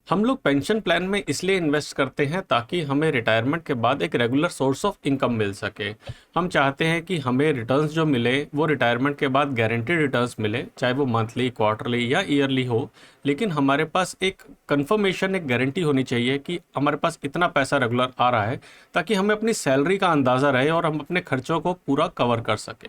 हम लोग pension plan में इसलिए इन्वेस्ट करते हैं ताकि हमें रिटायरमेंट के बाद एक रेगुलर सोर्स ऑफ इनकम मिल सके। हम चाहते हैं कि हमें रिटर्न्स जो मिले वो रिटायरमेंट के बाद गारंटीड रिटर्न्स मिले, चाहे वो मंथली, क्वार्टरली या ईयरली हो। लेकिन हमारे पास एक कंफर्मेशन, एक गारंटी होनी चाहिए कि हमारे पास इतना पैसा रेगुलर आ रहा है, ताकि हमें अपनी सैलरी का अंदाज़ा रहे और हम अपने खर्चों को पूरा कवर कर सकें।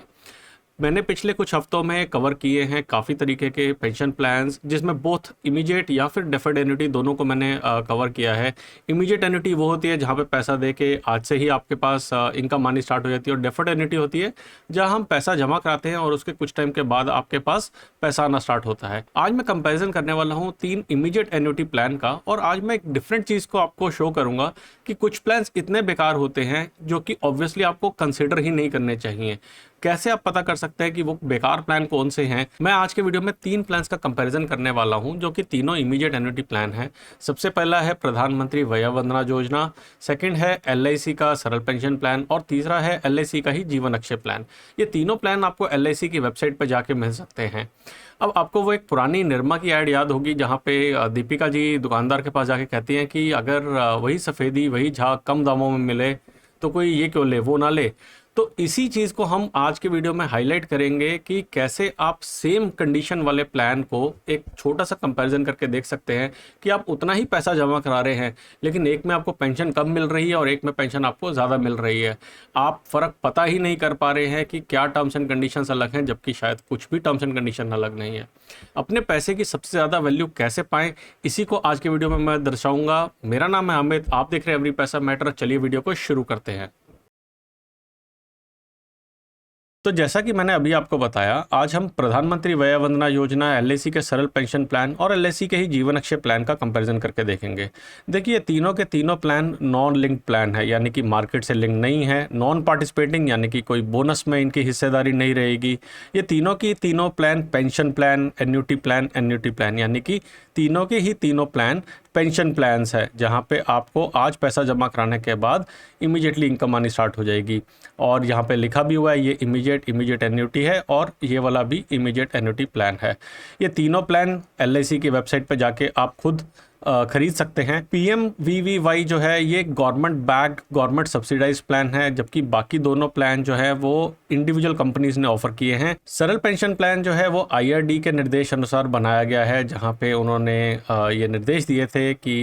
मैंने पिछले कुछ हफ्तों में कवर किए हैं काफ़ी तरीके के पेंशन प्लान्स, जिसमें बोथ इमीडिएट या फिर डेफर्ड एन्युटी दोनों को मैंने कवर किया है। इमीडिएट एन्युटी वो होती है जहाँ पे पैसा दे के आज से ही आपके पास इनकम आनी स्टार्ट हो जाती है, और डेफर्ड एन्युटी होती है जहाँ हम पैसा जमा कराते हैं और उसके कुछ टाइम के बाद आपके पास पैसा आना स्टार्ट होता है। आज मैं कंपेरिजन करने वाला हूँ 3 इमीडिएट एन्युटी प्लान का, और आज मैं एक डिफरेंट चीज़ को आपको शो करूँगा कि कुछ प्लान्स इतने बेकार होते हैं जो कि ऑब्वियसली आपको कंसिडर ही नहीं करने चाहिए। कैसे आप पता कर सकते हैं कि वो बेकार प्लान कौन से हैं? मैं आज के वीडियो में 3 प्लान्स का कंपैरिजन करने वाला हूं, जो कि तीनों इमीडिएट एन्युटी प्लान हैं। सबसे पहला है प्रधानमंत्री वया वंदना योजना, सेकंड है एलआईसी का सरल पेंशन प्लान, और तीसरा है एलआईसी का ही जीवन अक्षय प्लान। ये तीनों प्लान आपको एलआईसी की वेबसाइट पर जाके मिल सकते हैं। अब आपको वो एक पुरानी निरमा की ऐड याद होगी, जहाँ पे दीपिका जी दुकानदार के पास जाके कहती हैं कि अगर वही सफ़ेदी, वही झाग कम दामों में मिले तो कोई ये क्यों ले, वो ना ले। तो इसी चीज़ को हम आज के वीडियो में हाईलाइट करेंगे कि कैसे आप सेम कंडीशन वाले प्लान को एक छोटा सा कंपैरिजन करके देख सकते हैं कि आप उतना ही पैसा जमा करा रहे हैं, लेकिन एक में आपको पेंशन कम मिल रही है और एक में पेंशन आपको ज़्यादा मिल रही है। आप फ़र्क पता ही नहीं कर पा रहे हैं कि क्या टर्म्स एंड कंडीशंस अलग हैं, जबकि शायद कुछ भी टर्म्स एंड कंडीशन अलग नहीं है। अपने पैसे की सबसे ज़्यादा वैल्यू कैसे पाएँ, इसी को आज के वीडियो में मैं दर्शाऊँगा। मेरा नाम है अमित, आप देख रहे हैं एवरी पैसा मैटर। चलिए वीडियो को शुरू करते हैं। तो जैसा कि मैंने अभी आपको बताया, आज हम प्रधानमंत्री वया वंदना योजना, एलआईसी के सरल पेंशन प्लान और एलआईसी के ही जीवन अक्षय प्लान का कंपैरिजन करके देखेंगे। देखिए, तीनों के तीनों प्लान नॉन लिंक्ड प्लान है, यानी कि मार्केट से लिंक नहीं है। नॉन पार्टिसिपेटिंग, यानी कि कोई बोनस में इनकी हिस्सेदारी नहीं रहेगी। ये तीनों की तीनों plan pension plan, annuity plan, यानी कि तीनों के ही तीनों प्लान पेंशन प्लान्स है, जहाँ पे आपको आज पैसा जमा कराने के बाद इमीडिएटली इनकम आनी स्टार्ट हो जाएगी। और यहाँ पे लिखा भी हुआ है ये इमीडिएट एन्युटी है, और ये वाला भी इमीडिएट एन्युटी प्लान है। ये तीनों प्लान एलआईसी की वेबसाइट पे जाके आप खुद खरीद सकते हैं। पीएमवीवीवाई जो है ये government back, government subsidise plan है, जबकि बाकी दोनों प्लान जो है वो इंडिविजुअल कंपनीज ने ऑफर किए हैं। सरल पेंशन प्लान जो है वो आईआरडी के निर्देश अनुसार बनाया गया है, जहां पे उन्होंने ये निर्देश दिए थे कि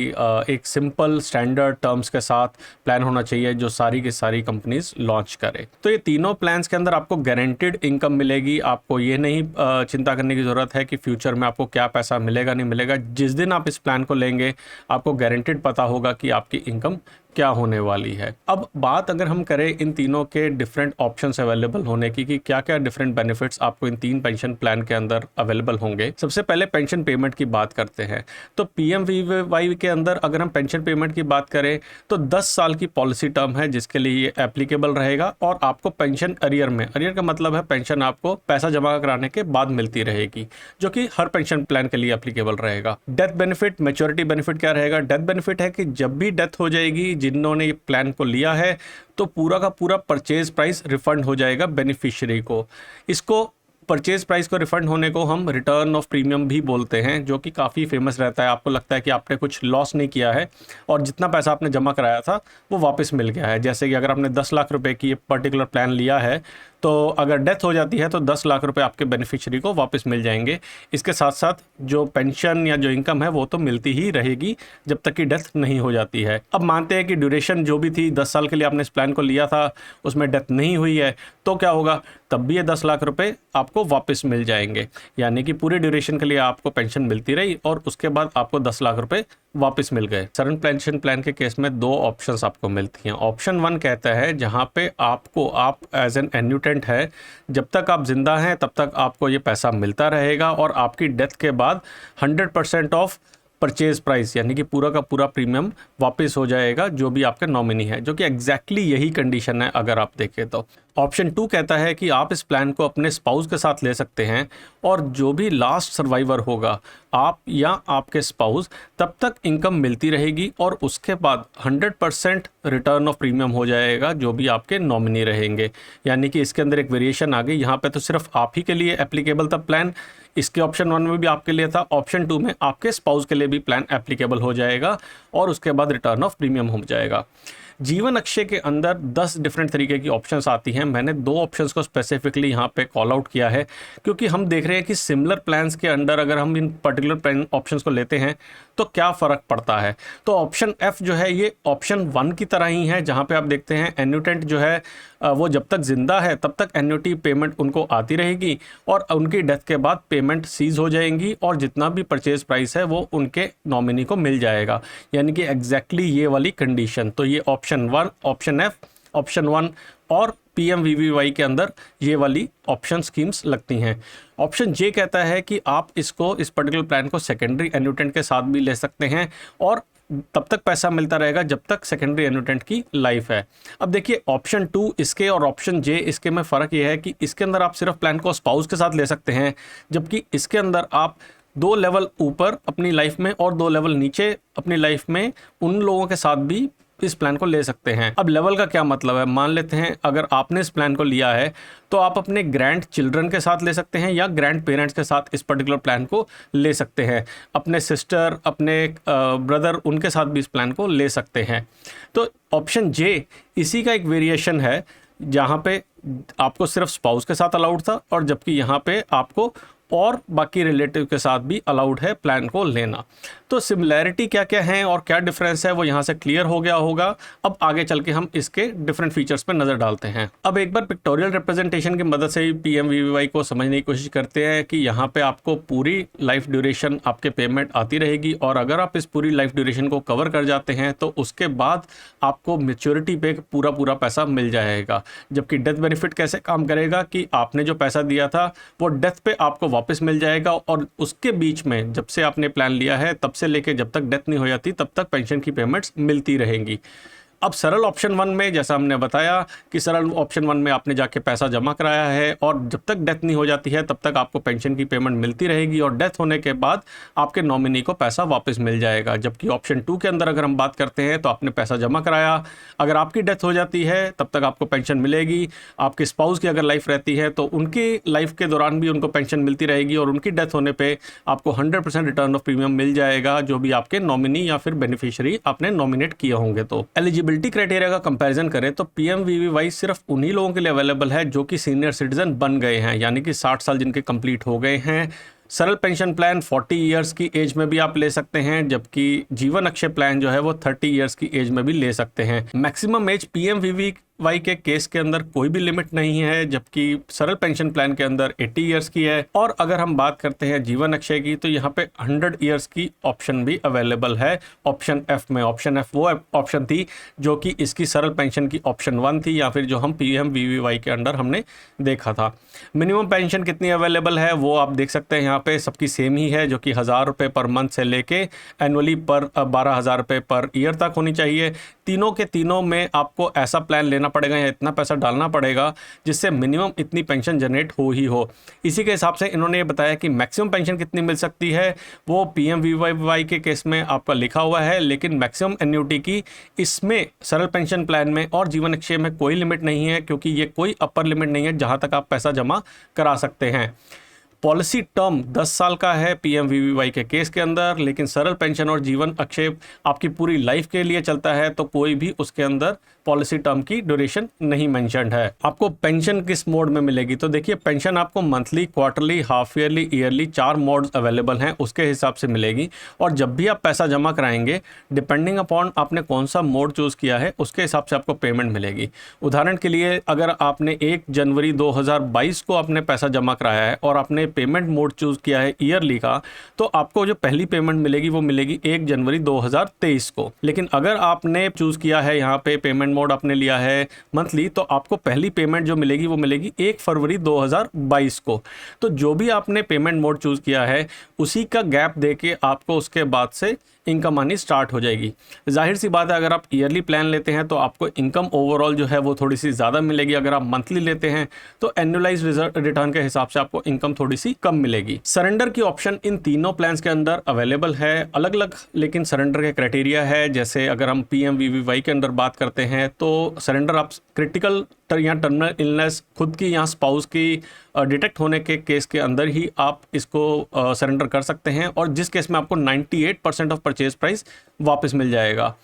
एक सिंपल स्टैंडर्ड टर्म्स के साथ प्लान होना चाहिए जो सारी की सारी कंपनीज लॉन्च करे। तो ये तीनों प्लान्स के अंदर आपको गारंटीड इनकम मिलेगी। आपको ये नहीं चिंता करने की ज़रूरत है कि फ्यूचर में आपको क्या पैसा मिलेगा नहीं मिलेगा। जिस दिन आप इस प्लान को लेंगे, आपको गारंटीड पता होगा कि आपकी इनकम क्या होने वाली है। अब बात अगर हम करें इन तीनों के डिफरेंट ऑप्शंस अवेलेबल होने की, कि क्या क्या डिफरेंट बेनिफिट्स आपको इन 3 पेंशन प्लान के अंदर अवेलेबल होंगे। सबसे पहले पेंशन पेमेंट की बात करते हैं। तो पीएमवीवाई के अंदर अगर हम पेंशन पेमेंट की बात करें तो 10 साल की पॉलिसी टर्म है जिसके लिए ये एप्लीकेबल रहेगा, और आपको पेंशन अरियर में, अरियर का मतलब है पेंशन आपको पैसा जमा कराने के बाद मिलती रहेगी, जो कि हर पेंशन प्लान के लिए एप्लीकेबल रहेगा। डेथ बेनिफिट, मैच्योरिटी बेनिफिट क्या रहेगा? डेथ बेनिफिट है कि जब भी डेथ हो जाएगी जिन्होंने ये प्लान को लिया है, तो पूरा का पूरा परचेज प्राइस रिफंड हो जाएगा बेनिफिशियरी को। इसको परचेज प्राइस को रिफंड होने को हम रिटर्न ऑफ प्रीमियम भी बोलते हैं, जो कि काफ़ी फेमस रहता है। आपको लगता है कि आपने कुछ लॉस नहीं किया है और जितना पैसा आपने जमा कराया था वो वापस मिल गया है। जैसे कि अगर आपने 10 लाख रुपए की ये पर्टिकुलर प्लान लिया है, तो अगर डेथ हो जाती है तो 10 लाख रुपए आपके बेनिफिशियरी को वापस मिल जाएंगे। इसके साथ साथ जो पेंशन या जो इनकम है वो तो मिलती ही रहेगी जब तक कि डेथ नहीं हो जाती है। अब मानते हैं कि ड्यूरेशन जो भी थी, 10 साल के लिए आपने इस प्लान को लिया था, उसमें डेथ नहीं हुई है, तो क्या होगा? तब भी ये 10 लाख रुपए आपको वापस मिल जाएंगे, यानी कि पूरे ड्यूरेशन के लिए आपको पेंशन मिलती रही और उसके बाद आपको 10 लाख रुपए वापस मिल गए। सरल पेंशन प्लान के केस में 2 ऑप्शंस आपको मिलती हैं। ऑप्शन 1 कहता है जहां पे आपको, आप एज एन एन्यूटेंट है, जब तक आप जिंदा हैं तब तक आपको ये पैसा मिलता रहेगा, और आपकी डेथ के बाद 100% ऑफ परचेज प्राइस, यानी कि पूरा का पूरा प्रीमियम वापस हो जाएगा जो भी आपके नॉमिनी है, जो कि एग्जैक्टली यही कंडीशन है अगर आप देखें तो। ऑप्शन 2 कहता है कि आप इस प्लान को अपने स्पाउस के साथ ले सकते हैं, और जो भी लास्ट सर्वाइवर होगा, आप या आपके स्पाउस, तब तक इनकम मिलती रहेगी और उसके बाद 100% रिटर्न ऑफ प्रीमियम हो जाएगा जो भी आपके नॉमिनी रहेंगे। यानी कि इसके अंदर एक वेरिएशन आ गई। यहाँ पे तो सिर्फ आप ही के लिए एप्लीकेबल था प्लान, इसके ऑप्शन 1 में भी आपके लिए था, ऑप्शन 2 में आपके स्पाउस के लिए भी प्लान एप्लीकेबल हो जाएगा और उसके बाद रिटर्न ऑफ प्रीमियम हो जाएगा। जीवन अक्षय के अंदर 10 डिफरेंट तरीके की ऑप्शंस आती हैं। मैंने 2 ऑप्शंस को स्पेसिफिकली यहाँ पे कॉल आउट किया है क्योंकि हम देख रहे हैं कि सिमिलर प्लान्स के अंदर अगर हम इन पर्टिकुलर प्लान ऑप्शंस को लेते हैं तो क्या फ़र्क पड़ता है। तो ऑप्शन F जो है ये ऑप्शन 1 की तरह ही है, जहाँ पे आप देखते हैं एन्यूटेंट जो है वो जब तक जिंदा है तब तक एन्युटी पेमेंट उनको आती रहेगी और उनकी डेथ के बाद पेमेंट सीज हो जाएंगी और जितना भी परचेज प्राइस है वो उनके नॉमिनी को मिल जाएगा, यानी कि एग्जैक्टली ये वाली कंडीशन। तो ये ऑप्शन 1, ऑप्शन F, ऑप्शन 1 और PMVVY के अंदर ये वाली ऑप्शन स्कीम्स लगती हैं। ऑप्शन J कहता है कि आप इसको इस पर्टिकुलर प्लान को सेकेंडरी एन्यूटेंट के साथ भी ले सकते हैं और तब तक पैसा मिलता रहेगा जब तक सेकेंडरी एन्यूटेंट की लाइफ है। अब देखिए ऑप्शन 2 इसके और ऑप्शन J इसके में फ़र्क ये है कि इसके अंदर आप सिर्फ प्लान को स्पाउस के साथ ले सकते हैं, जबकि इसके अंदर आप 2 लेवल ऊपर अपनी लाइफ में और 2 लेवल नीचे अपनी लाइफ में उन लोगों के साथ भी इस प्लान को ले सकते हैं। अब लेवल का क्या मतलब है, मान लेते हैं अगर आपने इस प्लान को लिया है तो आप अपने ग्रैंड चिल्ड्रन के साथ ले सकते हैं या ग्रैंड पेरेंट्स के साथ इस पर्टिकुलर प्लान को ले सकते हैं, अपने सिस्टर, अपने ब्रदर, उनके साथ भी इस प्लान को ले सकते हैं। तो ऑप्शन J इसी का एक वेरिएशन है जहाँ पे आपको सिर्फ स्पाउस के साथ अलाउड था और जबकि यहाँ पे आपको और बाकी रिलेटिव के साथ भी अलाउड है प्लान को लेना। तो सिमिलैरिटी क्या क्या है और क्या डिफरेंस है वो यहाँ से क्लियर हो गया होगा। अब आगे चल के हम इसके डिफरेंट फीचर्स पर नज़र डालते हैं। अब एक बार पिक्टोरियल रिप्रेजेंटेशन की मदद से PMVVY को समझने की कोशिश करते हैं कि यहाँ पे आपको पूरी लाइफ ड्यूरेशन आपके पेमेंट आती रहेगी और अगर आप इस पूरी लाइफ ड्यूरेशन को कवर कर जाते हैं तो उसके बाद आपको मैच्योरिटी पे पूरा पैसा मिल जाएगा। जबकि डेथ बेनिफिट कैसे काम करेगा कि आपने जो पैसा दिया था वो डेथ पे आपको वापस मिल जाएगा और उसके बीच में जब से आपने प्लान लिया है तब से लेके जब तक डेथ नहीं हो जाती तब तक पेंशन की पेमेंट्स मिलती रहेंगी। अब सरल ऑप्शन 1 में जैसा हमने बताया कि सरल ऑप्शन 1 में आपने जाके पैसा जमा कराया है और जब तक डेथ नहीं हो जाती है तब तक आपको पेंशन की पेमेंट मिलती रहेगी और डेथ होने के बाद आपके नॉमिनी को पैसा वापस मिल जाएगा। जबकि ऑप्शन 2 के अंदर अगर हम बात करते हैं तो आपने पैसा जमा कराया, अगर आपकी डेथ हो जाती है तब तक आपको पेंशन मिलेगी, आपके स्पाउस की अगर लाइफ रहती है तो उनकी लाइफ के दौरान भी उनको पेंशन मिलती रहेगी और उनकी डेथ होने पर आपको 100% रिटर्न ऑफ प्रीमियम मिल जाएगा जो भी आपके नॉमिनी या फिर बेनिफिशियरी आपने नॉमिनेट किए होंगे। तो एलिजिबिलिटी क्राइटेरिया का कंपैरिजन करें तो PMVVY सिर्फ उन्हीं लोगों के लिए अवेलेबल है जो कि सीनियर सिटीजन बन गए हैं, यानी कि 60 साल जिनके कंप्लीट हो गए हैं। सरल पेंशन प्लान 40 इयर्स की एज में भी आप ले सकते हैं, जबकि जीवन अक्षय प्लान जो है वो 30 इयर्स की एज में भी ले सकते हैं। मैक्सिमम एज PMVVY के केस के अंदर कोई भी लिमिट नहीं है, जबकि सरल पेंशन प्लान के अंदर 80 इयर्स की है। और अगर हम बात करते हैं जीवन अक्षय की तो यहाँ पे 100 इयर्स की ऑप्शन भी अवेलेबल है ऑप्शन F में। ऑप्शन F वो ऑप्शन थी जो कि इसकी सरल पेंशन की ऑप्शन 1 थी या फिर जो हम PMVVY के अंदर हमने देखा था। मिनिमम पेंशन कितनी अवेलेबल है वो आप देख सकते हैं, यहाँ पे सबकी सेम ही है जो कि 1000 रुपये पर मंथ से लेके एनुअली पर 12,000 रुपये पर ईयर तक होनी चाहिए। तीनों के तीनों में आपको ऐसा प्लान लेना पड़ेगा या इतना पैसा डालना पड़ेगा जिससे मिनिमम इतनी पेंशन जनरेट हो ही हो। इसी के हिसाब से इन्होंने ये बताया कि मैक्सिमम पेंशन कितनी मिल सकती है वो PMVVY के केस में आपका लिखा हुआ है, लेकिन मैक्सिमम एन्युटी की इसमें सरल पेंशन प्लान में और जीवन अक्षय में कोई लिमिट नहीं है, क्योंकि ये कोई अपर लिमिट नहीं है जहां तक आप पैसा जमा करा सकते हैं। पॉलिसी टर्म 10 साल का है PMVVY के केस के अंदर, लेकिन सरल पेंशन और जीवन अक्षय आपकी पूरी लाइफ के लिए चलता है तो कोई भी उसके अंदर पॉलिसी टर्म की ड्यूरेशन नहीं मेंशन्ड है। आपको पेंशन किस मोड में मिलेगी तो देखिए पेंशन आपको monthly, quarterly, half yearly, yearly 4 modes available हैं, उसके हिसाब से मिलेगी। और जब भी आप पैसा जमा कराएंगे डिपेंडिंग अपॉन आपने कौन सा मोड चूज़ किया है उसके हिसाब से आपको पेमेंट मिलेगी। उदाहरण के लिए अगर आपने 1 जनवरी 2022 को आपने पैसा जमा कराया है और आपने पेमेंट मोड चूज़ किया है ईयरली का, तो आपको जो पहली पेमेंट मिलेगी वो मिलेगी 1 जनवरी 2023 को। लेकिन अगर आपने चूज़ किया है यहाँ पे पेमेंट मोड आपने लिया है मंथली, तो आपको पहली पेमेंट जो मिलेगी वो मिलेगी 1 फरवरी 2022 को। तो जो भी आपने पेमेंट मोड चूज़ किया है उसी का गैप देके आपको उसके बाद से इनकम आनी स्टार्ट हो जाएगी। जाहिर सी बात है अगर आप ईयरली प्लान लेते हैं तो आपको इनकम ओवरऑल जो है वो थोड़ी सी ज़्यादा मिलेगी, अगर आप मंथली लेते हैं तो एनुअलाइज रिटर्न के हिसाब से आपको इनकम थोड़ी सी कम मिलेगी। सरेंडर की ऑप्शन इन तीनों प्लान्स के अंदर अवेलेबल है, अलग अलग लेकिन सरेंडर के क्राइटेरिया है। जैसे अगर हम PMVVY के अंदर बात करते हैं तो सरेंडर आप क्रिटिकल या टर्मिनल इलनेस खुद की या स्पाउस की डिटेक्ट होने के केस के अंदर ही आप इसको सरेंडर कर सकते हैं, और जिस केस में आपको 98% ऑफ परचेज प्राइस वापस मिल जाएगा।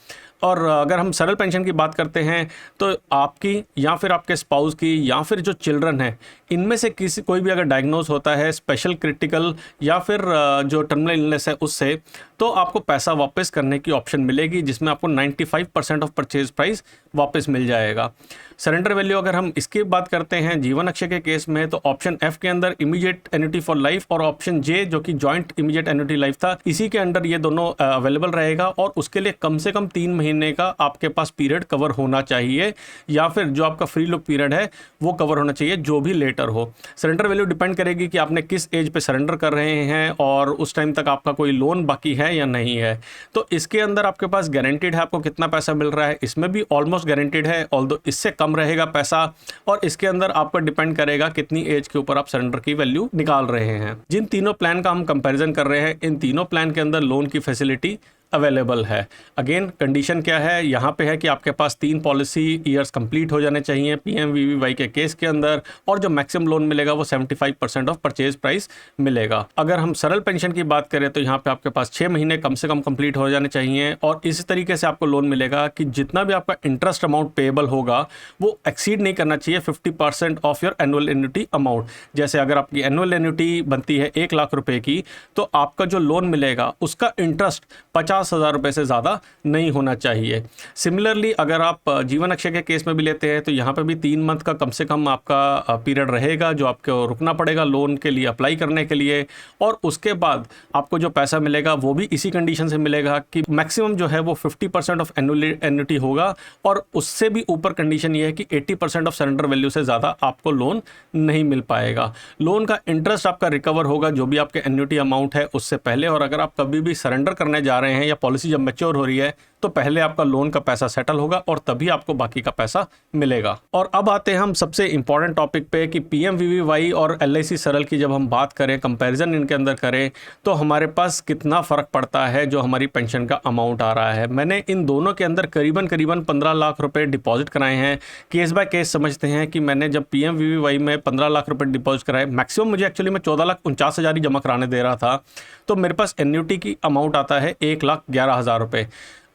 और अगर हम सरल पेंशन की बात करते हैं तो आपकी या फिर आपके स्पाउस की या फिर जो चिल्ड्रन है, इनमें से कोई भी अगर डायग्नोज होता है स्पेशल क्रिटिकल या फिर जो टर्मिनल इलनेस है उससे, तो आपको पैसा वापस करने की ऑप्शन मिलेगी, जिसमें आपको 95% ऑफ परचेज प्राइस वापस मिल जाएगा। सरेंडर वैल्यू अगर हम इसकी बात करते हैं जीवन अक्षय के केस में, तो ऑप्शन एफ के अंदर इमीडिएट एन्युटी फॉर लाइफ और ऑप्शन जे जो कि जॉइंट इमीडिएट एन्युटी लाइफ था, इसी के अंडर ये दोनों अवेलेबल रहेगा, और उसके लिए कम से कम 3 महीने का आपके पास पीरियड कवर होना चाहिए, या फिर जो आपका फ्री लुक पीरियड है वो कवर होना चाहिए, जो भी लेटर हो। सरेंडर वैल्यू डिपेंड करेगी कि आपने किस एज पे सरेंडर कर रहे हैं और उस टाइम तक आपका कोई लोन बाकी है या नहीं है। तो इसके अंदर आपके पास गारंटीड है आपको कितना पैसा मिल रहा है, इसमें भी ऑलमोस्ट गारंटीड है, ऑल्दो इससे कम रहेगा पैसा, और इसके अंदर आपको डिपेंड करेगा कितनी एज के ऊपर आप सरेंडर की वैल्यू निकाल रहे हैं। जिन तीनों प्लान का हम कंपैरिजन कर रहे हैं, इन तीनों प्लान के अंदर लोन की फैसिलिटी अवेलेबल है। अगेन कंडीशन क्या है यहाँ पे है कि आपके पास 3 पॉलिसी ईयर्स कंप्लीट हो जाने चाहिए पीएमवीवीवाई के केस के अंदर, और जो मैक्सिमम लोन मिलेगा वो 75% ऑफ परचेज प्राइस मिलेगा। अगर हम सरल पेंशन की बात करें तो यहाँ पे आपके पास 6 महीने कम से कम कंप्लीट हो जाने चाहिए, और इसी तरीके से आपको लोन मिलेगा कि जितना भी आपका इंटरेस्ट अमाउंट पेएबल होगा वो एक्सीड नहीं करना चाहिए 50% of your annual annuity amount. जैसे अगर आपकी एनुअल एन्युटी बनती है 1 लाख रुपए की, तो आपका जो लोन मिलेगा उसका इंटरेस्ट 50,000 रुपए से ज़्यादा नहीं होना चाहिए। सिमिलरली अगर आप जीवन अक्षय के केस में भी लेते हैं तो यहाँ पे भी 3 मंथ का कम से कम आपका पीरियड रहेगा जो आपको रुकना पड़ेगा लोन के लिए अप्लाई करने के लिए, और उसके बाद आपको जो पैसा मिलेगा वो भी इसी कंडीशन से मिलेगा कि मैक्सिमम जो है वो 50% ऑफ एनुअल एन्युटी होगा, और उससे भी ऊपर कंडीशन ये है कि 80% ऑफ सरेंडर वैल्यू से ज़्यादा आपको लोन नहीं मिल पाएगा। लोन का इंटरेस्ट आपका रिकवर होगा जो भी आपके एन्युटी अमाउंट है उससे पहले, और अगर आप कभी भी सरेंडर करने जा रहे हैं या पॉलिसी जब मैच्योर हो रही है तो पहले आपका लोन का पैसा सेटल होगा और तभी आपको बाकी का पैसा मिलेगा। और अब आते हैं हम सबसे इंपॉर्टेंट टॉपिक पे कि पीएमवीवीवाई और एलआईसी सरल की जब हम बात करें, कंपैरिजन इनके अंदर करें, तो हमारे पास कितना फ़र्क पड़ता है जो हमारी पेंशन का अमाउंट आ रहा है। मैंने इन दोनों के अंदर करीबन 15 लाख रुपए डिपॉजिट कराए हैं। केस बाय केस समझते हैं कि मैंने जब पीएमवीवीवाई में 15 लाख रुपए डिपॉजिट कराए, मैक्सिमम मुझे एक्चुअली में 14,49,000 ही जमा कराने दे रहा था, तो मेरे पास एन्युटी की अमाउंट आता है 1,11,000 रुपए।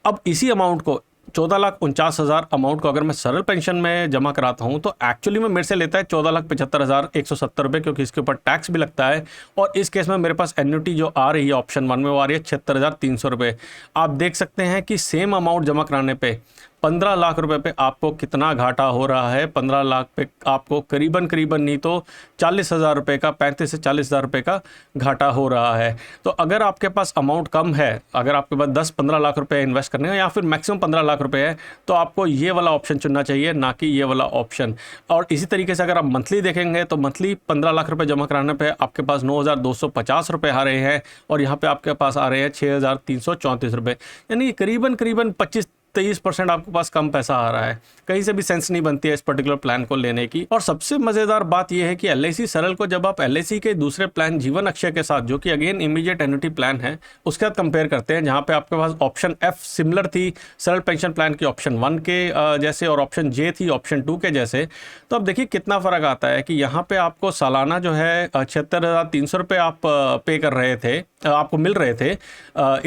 अब इसी अमाउंट को 14,49,000 अमाउंट को अगर मैं सरल पेंशन में जमा कराता हूं तो एक्चुअली में मेरे से लेता है 14,75,170 रुपये, क्योंकि इसके ऊपर टैक्स भी लगता है। और इस केस में मेरे पास एन्युटी जो आ रही है ऑप्शन 1 में वो आ रही है 76,300 रुपये। आप देख सकते हैं कि सेम अमाउंट जमा कराने पे 15 लाख रुपए पे आपको कितना घाटा हो रहा है। 15 लाख पे आपको करीबन नहीं तो 40,000 रुपये का, 35 से 40,000 रुपये का घाटा हो रहा है। तो अगर आपके पास अमाउंट कम है, अगर आपके पास 10-15 लाख रुपए इन्वेस्ट करने का या फिर मैक्सिमम 15 लाख रुपए है, तो आपको ये वाला ऑप्शन चुनना चाहिए, ना कि ये वाला ऑप्शन। और इसी तरीके से अगर आप मंथली देखेंगे तो मंथली 15 लाख रुपए जमा कराने पे आपके पास 9,250 रुपये आ रहे हैं, और यहाँ पे आपके पास आ रहे हैं 6,334 रुपये, यानी करीबन 25-23% आपके पास कम पैसा आ रहा है। कहीं से भी सेंस नहीं बनती है इस पर्टिकुलर प्लान को लेने की। और सबसे मजेदार बात यह है कि एलआईसी सरल को जब आप एलआईसी के दूसरे प्लान जीवन अक्षय के साथ, जो कि अगेन इमीडिएट एन्युटी प्लान है, उसके साथ कंपेयर करते हैं, जहां पे आपके पास ऑप्शन एफ सिमिलर थी सरल पेंशन प्लान की ऑप्शन 1 के जैसे, और ऑप्शन जे थी ऑप्शन 2 के जैसे, तो अब देखिए कितना फर्क आता है कि यहाँ पे आपको सालाना जो है 76,300 रुपये आप पे कर रहे थे, आपको मिल रहे थे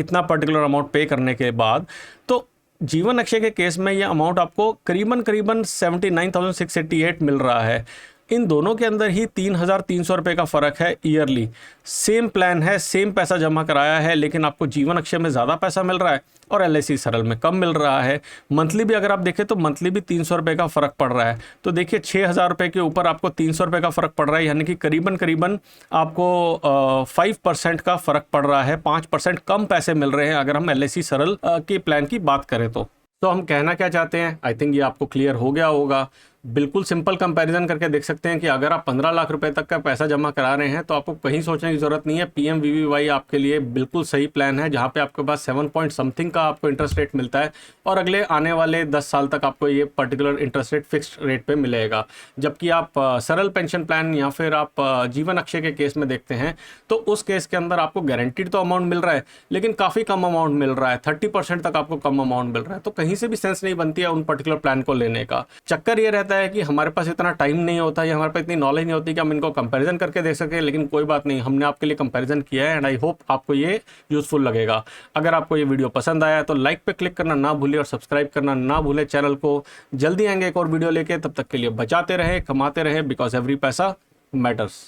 इतना पर्टिकुलर अमाउंट पे करने के बाद। तो जीवन अक्षय के केस में ये अमाउंट आपको करीबन 79,688 मिल रहा है। इन दोनों के अंदर ही 3,300 रुपये का फ़र्क है ईयरली। सेम प्लान है, सेम पैसा जमा कराया है, लेकिन आपको जीवन अक्षय में ज़्यादा पैसा मिल रहा है और एलआईसी सरल में कम मिल रहा है। मंथली भी अगर आप देखें तो मंथली भी 300 रुपये का फ़र्क पड़ रहा है। तो देखिए 6,000 रुपये के ऊपर आपको 300 रुपये का फ़र्क पड़ रहा है, यानी कि करीबन आपको 5% का फ़र्क पड़ रहा है। 5% कम पैसे मिल रहे हैं अगर हम एलआईसी सरल के प्लान की बात करें तो हम कहना क्या चाहते हैं, आई थिंक ये आपको क्लियर हो गया होगा। बिल्कुल सिंपल कंपैरिजन करके देख सकते हैं कि अगर आप 15 लाख रुपए तक का पैसा जमा करा रहे हैं तो आपको कहीं सोचने की ज़रूरत नहीं है। पीएमवीवीवाई आपके लिए बिल्कुल सही प्लान है, जहां पे आपके पास 7 पॉइंट समथिंग का आपको इंटरेस्ट रेट मिलता है, और अगले आने वाले 10 साल तक आपको ये particular interest rate fixed rate पे मिलेगा। जबकि आप सरल पेंशन प्लान या फिर आप जीवन अक्षय के केस में देखते हैं तो उस केस के अंदर आपको गारंटीड तो अमाउंट मिल रहा है, लेकिन काफ़ी कम अमाउंट मिल रहा है, 30% तक आपको कम अमाउंट मिल रहा है। तो कहीं से भी सेंस नहीं बनती है उन पर्टिकुलर प्लान को लेने का। चक्कर ये रहता रहता है कि हमारे पास इतना टाइम नहीं होता या हमारे पास इतनी नॉलेज नहीं होती कि हम इनको कंपैरिजन करके देख सकें, लेकिन कोई बात नहीं, हमने आपके लिए कंपैरिजन किया है एंड आई होप आपको ये यूज़फुल लगेगा। अगर आपको ये वीडियो पसंद आया तो लाइक पे क्लिक करना ना भूलें और सब्सक्राइब करना ना भूलें चैनल को। जल्दी आएंगे एक और वीडियो लेके, तब तक के लिए बचाते रहे, कमाते रहे, बिकॉज एवरी पैसा मैटर्स।